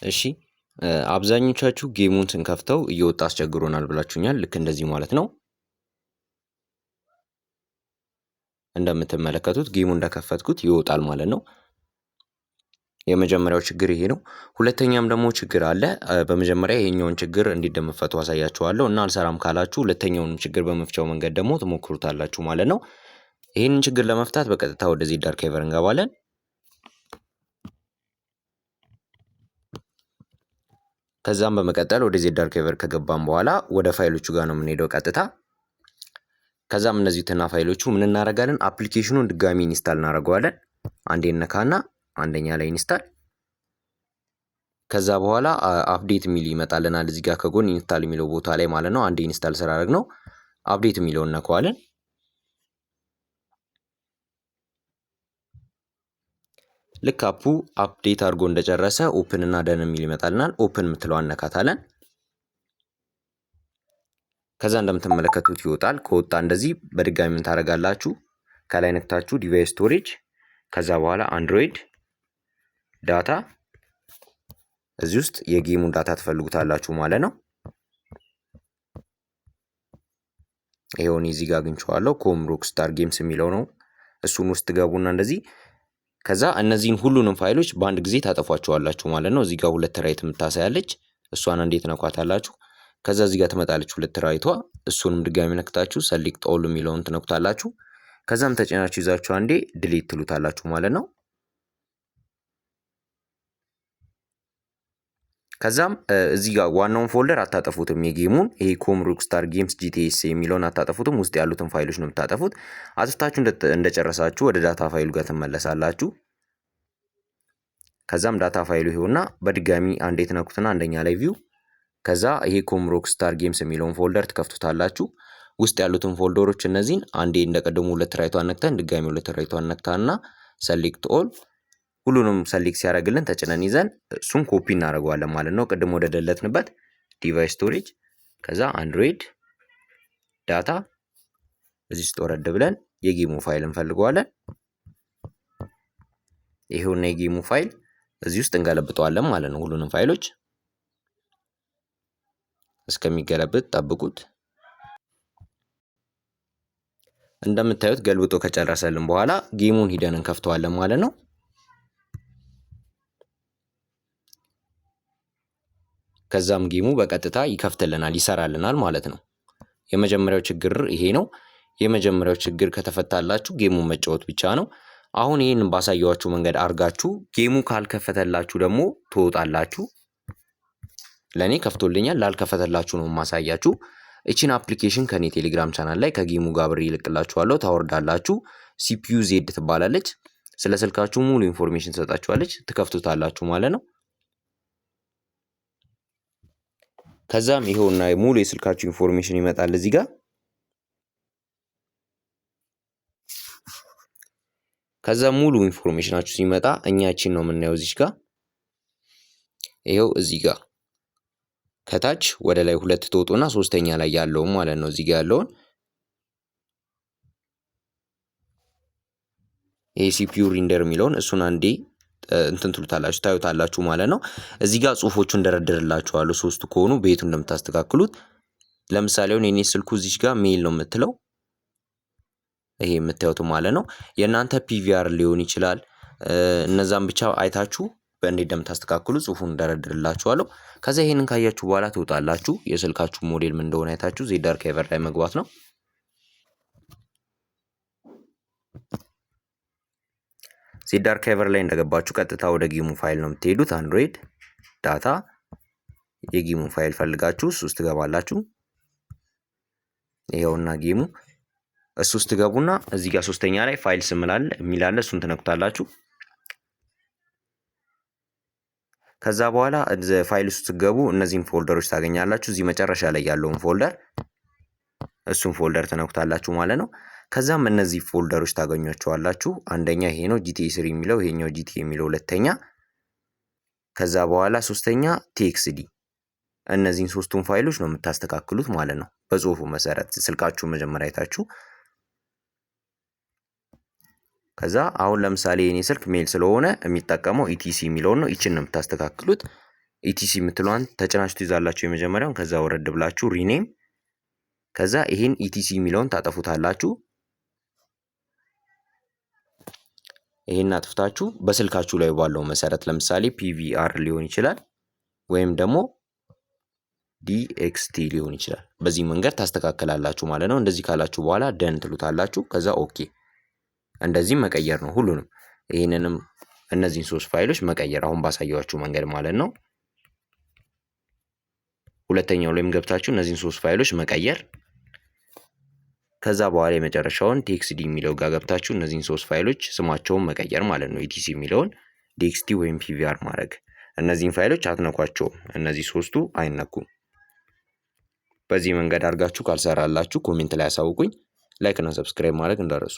እሺ አብዛኞቻችሁ ጌሙን ስንከፍተው እየወጣ አስቸግሮናል ብላችሁኛል። ልክ እንደዚህ ማለት ነው። እንደምትመለከቱት ጌሙ እንደከፈትኩት ይወጣል ማለት ነው። የመጀመሪያው ችግር ይሄ ነው። ሁለተኛም ደግሞ ችግር አለ። በመጀመሪያ ይሄኛውን ችግር እንዴት እንደምፈቱ አሳያችኋለሁ እና አልሰራም ካላችሁ ሁለተኛውን ችግር በመፍቻው መንገድ ደግሞ ትሞክሩታላችሁ ማለት ነው። ይሄንን ችግር ለመፍታት በቀጥታ ወደዚህ ዳርካይቨር እንገባለን። ከዛም በመቀጠል ወደ ዜድ አርካይቨር ከገባን በኋላ ወደ ፋይሎቹ ጋር ነው የምንሄደው ቀጥታ። ከዛም እነዚህ ትና ፋይሎቹ ምን እናደርጋለን? አፕሊኬሽኑን ድጋሚ ኢንስታል እናደርገዋለን። አንዴ ነካና አንደኛ ላይ ኢንስታል። ከዛ በኋላ አፕዴት የሚል ይመጣልናል እዚህ ጋር ከጎን ኢንስታል የሚለው ቦታ ላይ ማለት ነው። አንዴ ኢንስታል ስላደረግነው አፕዴት የሚለውን ነካዋለን። ልክ አፑ አፕዴት አድርጎ እንደጨረሰ ኦፕን እና ደን የሚል ይመጣልናል። ኦፕን የምትለዋን ነካታለን። ከዛ እንደምትመለከቱት ይወጣል። ከወጣ እንደዚህ በድጋሚ ምን ታደርጋላችሁ? ከላይ ነክታችሁ ዲቫይስ ስቶሬጅ፣ ከዛ በኋላ አንድሮይድ ዳታ፣ እዚህ ውስጥ የጌሙን ዳታ ትፈልጉታላችሁ ማለት ነው። ይሄውን እዚህ ጋር አግኝቼዋለሁ። ኮም ሮክስታር ጌምስ የሚለው ነው። እሱን ውስጥ ገቡና እንደዚህ ከዛ እነዚህን ሁሉንም ፋይሎች በአንድ ጊዜ ታጠፏቸዋላችሁ ማለት ነው። እዚህ ጋር ሁለት ራይት የምታሳያለች እሷን እንዴት ነኳታላችሁ። ከዛ እዚህ ጋር ትመጣለች ሁለት ራይቷ፣ እሱንም ድጋሚ ነክታችሁ ሰሌክት ኦል የሚለውን ትነኩታላችሁ። ከዛም ተጭናችሁ ይዛችሁ አንዴ ድሊት ትሉታላችሁ ማለት ነው። ከዛም እዚህ ጋር ዋናውን ፎልደር አታጠፉትም። የጌሙን ይሄ ኮም ሮክስታር ጌምስ ጂቲኤስ የሚለውን አታጠፉትም። ውስጥ ያሉትን ፋይሎች ነው የምታጠፉት። አጥፍታችሁ እንደጨረሳችሁ ወደ ዳታ ፋይሉ ጋር ትመለሳላችሁ። ከዛም ዳታ ፋይሉ ይሄውና በድጋሚ አንዴ ትነኩትና አንደኛ ላይ ቪው፣ ከዛ ይሄ ኮም ሮክስታር ጌምስ የሚለውን ፎልደር ትከፍቱታላችሁ። ውስጥ ያሉትን ፎልደሮች እነዚህን አንዴ እንደቀደሙ ሁለት ራይቷን ነክተን ድጋሚ ሁለት ራይቷን ነክታና ሰሌክት ኦል ሁሉንም ሰሌክት ሲያደርግልን ተጭነን ይዘን እሱን ኮፒ እናደርገዋለን ማለት ነው። ቅድም ወደ ደለትንበት ዲቫይስ ስቶሬጅ፣ ከዛ አንድሮይድ ዳታ እዚህ ውስጥ ወረድ ብለን የጌሙ ፋይል እንፈልገዋለን። ይሄውና የጌሙ ፋይል እዚህ ውስጥ እንገለብጠዋለን ማለት ነው። ሁሉንም ፋይሎች እስከሚገለብጥ ጠብቁት። እንደምታዩት ገልብጦ ከጨረሰልን በኋላ ጌሙን ሂደን እንከፍተዋለን ማለት ነው። ከዛም ጌሙ በቀጥታ ይከፍትልናል፣ ይሰራልናል ማለት ነው። የመጀመሪያው ችግር ይሄ ነው። የመጀመሪያው ችግር ከተፈታላችሁ ጌሙን መጫወት ብቻ ነው። አሁን ይህንን ባሳየዋችሁ መንገድ አርጋችሁ ጌሙ ካልከፈተላችሁ ደግሞ ትወጣላችሁ። ለኔ ከፍቶልኛል፣ ላልከፈተላችሁ ነው ማሳያችሁ። እቺን አፕሊኬሽን ከኔ ቴሌግራም ቻናል ላይ ከጌሙ ጋር አብሬ ይልቅላችኋለሁ፣ ታወርዳላችሁ። ሲፒዩ ዜድ ትባላለች። ስለ ስልካችሁ ሙሉ ኢንፎርሜሽን ትሰጣችኋለች፣ ትከፍቱታላችሁ ማለት ነው። ከዛም ይሄውና ሙሉ የስልካችሁ ኢንፎርሜሽን ይመጣል እዚህ ጋር። ከዛ ሙሉ ኢንፎርሜሽናችሁ ሲመጣ እኛችን ነው የምናየው እዚህ ጋር። ይሄው እዚህ ጋር ከታች ወደ ላይ ሁለት ትወጡና ሶስተኛ ላይ ያለው ማለት ነው እዚህ ጋር ያለውን ይሄ ሲፒዩ ሪንደር የሚለውን እሱን አንዴ እንትን ትሉታላችሁ ታዩታላችሁ ማለት ነው። እዚህ ጋር ጽሁፎቹን እንደረደርላችኋለሁ ሶስቱ ከሆኑ ቤቱ እንደምታስተካክሉት። ለምሳሌ አሁን የኔ ስልኩ እዚህ ጋር ሜል ነው የምትለው ይሄ የምታዩት ማለት ነው። የእናንተ ፒቪአር ሊሆን ይችላል። እነዛም ብቻ አይታችሁ በእንዴት እንደምታስተካክሉ ጽሁፉን እንደረደርላችኋለሁ። ከዛ ይሄንን ካያችሁ በኋላ ትወጣላችሁ። የስልካችሁ ሞዴል ምን እንደሆነ አይታችሁ ዜድ አርካይቨር ላይ መግባት ነው። ዜድ አርካይቨር ላይ እንደገባችሁ ቀጥታ ወደ ጌሙ ፋይል ነው የምትሄዱት። አንድሮይድ ዳታ የጌሙን ፋይል ፈልጋችሁ እሱ ውስጥ ትገባላችሁ። ይሄውና ጌሙ እሱ ውስጥ ትገቡና እዚህ ጋር ሶስተኛ ላይ ፋይል ስም የሚል አለ፣ እሱን ትነኩታላችሁ። ከዛ በኋላ ፋይል ውስጥ ትገቡ እነዚህን ፎልደሮች ታገኛላችሁ። እዚህ መጨረሻ ላይ ያለውን ፎልደር እሱን ፎልደር ትነኩታላችሁ ማለት ነው። ከዛም እነዚህ ፎልደሮች ታገኟቸዋላችሁ። አንደኛ ይሄ ነው ጂቲኤ 3 የሚለው፣ ይሄኛው ጂቲኤ የሚለው ሁለተኛ፣ ከዛ በኋላ ሶስተኛ ቲኤክስዲ። እነዚህን ሶስቱን ፋይሎች ነው የምታስተካክሉት ማለት ነው በጽሁፉ መሰረት ስልካችሁ መጀመሪያ አይታችሁ። ከዛ አሁን ለምሳሌ የኔ ስልክ ሜል ስለሆነ የሚጠቀመው ኢቲሲ የሚለውን ነው። ይችን ነው የምታስተካክሉት። ኢቲሲ የምትለዋን ተጭናችሁ ትይዛላችሁ የመጀመሪያውን። ከዛ ወረድ ብላችሁ ሪኔም፣ ከዛ ይሄን ኢቲሲ የሚለውን ታጠፉታላችሁ። ይሄን አጥፍታችሁ በስልካችሁ ላይ ባለው መሰረት ለምሳሌ ፒቪአር ሊሆን ይችላል ወይም ደግሞ ዲኤክስቲ ሊሆን ይችላል። በዚህ መንገድ ታስተካክላላችሁ ማለት ነው። እንደዚህ ካላችሁ በኋላ ደን ትሉታላችሁ። ከዛ ኦኬ። እንደዚህ መቀየር ነው ሁሉንም። ይህንንም እነዚህን 3 ፋይሎች መቀየር አሁን ባሳየኋችሁ መንገድ ማለት ነው። ሁለተኛው ላይም ገብታችሁ እነዚህን 3 ፋይሎች መቀየር። ከዛ በኋላ የመጨረሻውን ቲኤክስዲ የሚለው ጋር ገብታችሁ እነዚህን 3 ፋይሎች ስማቸውን መቀየር ማለት ነው። ኢቲሲ የሚለውን ዲኤክስቲ ወይም ፒቪአር ማድረግ። እነዚህን ፋይሎች አትነኳቸውም። እነዚህ 3ቱ አይነኩም። በዚህ መንገድ አድርጋችሁ ካልሰራላችሁ ኮሜንት ላይ አሳውቁኝ። ላይክ እና ሰብስክራይብ ማድረግ እንዳረሱ